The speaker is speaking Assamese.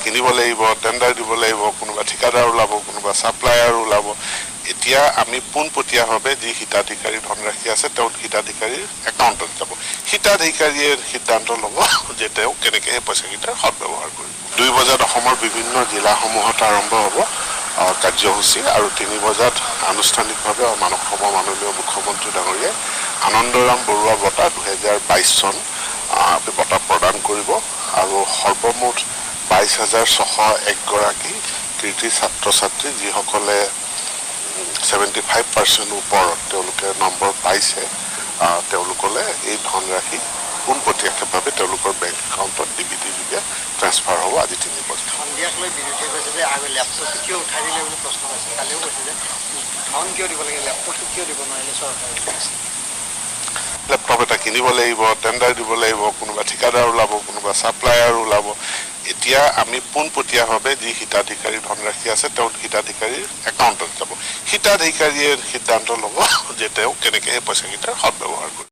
কিনিব লাগিব, টেণ্ডাৰ দিব লাগিব, কোনোবা ঠিকাদাৰ ওলাব, কোনোবা ছাপ্লায়াৰ ওলাব। এতিয়া আমি পোনপটীয়াভাৱে যি হিতাধিকাৰী ধনৰাশি আছে তেওঁ হিতাধিকাৰীৰ একাউণ্টত যাব। হিতাধিকাৰীয়ে সিদ্ধান্ত ল'ব যে তেওঁ কেনেকৈ সেই পইচাকেইটাৰ সদব্যৱহাৰ কৰিব। 2 বজাত অসমৰ বিভিন্ন জিলাসমূহত আৰম্ভ হ'ব কাৰ্যসূচী আৰু 3 বজাত আনুষ্ঠানিকভাৱে মানৱ সম্পদ মাননীয় মুখ্যমন্ত্ৰী ডাঙৰীয়াই আনন্দৰাম বৰুৱা বঁটা 2022 চন বঁটা প্ৰদান কৰিব আৰু সৰ্বমুঠ 22,601 গৰাকী কৃতি ছাত্ৰ ছাত্ৰী যিসকলে 75% ওপৰত তেওঁলোকে নম্বৰ পাইছে তেওঁলোকলৈ এই ধনৰাশি পোনপটীয়াভাৱে তেওঁলোকৰ বেংক একাউণ্টত ডিবিটি যোগে ট্ৰান্সফাৰ হ'ব আজি 3 বজাত। সন্ধিয়াক লৈ বিৰোধীয়ে কৈছে যে লেপটপটো কিয় উঠাই দিলে বুলি প্ৰশ্ন আছে। কালিও কৈছে যে ধন কিয় দিব লাগে, লেপটপটো কিয় দিব নোৱাৰিলে চৰকাৰে। লেপটপ এটা কিনিব লাগিব, টেণ্ডাৰ দিব লাগিব, কোনোবা ঠিকাদাৰ ওলাব, কোনোবা ছাপ্লায়াৰ ওলাব। এতিয়া আমি পোনপটীয়াভাৱে যি হিতাধিকাৰী ধনৰাশি আছে তেওঁ হিতাধিকাৰীৰ একাউণ্টত যাব। হিতাধিকাৰীয়ে সিদ্ধান্ত ল'ব যে তেওঁ কেনেকৈ সেই পইচাকেইটাৰ সদব্যৱহাৰ কৰিব।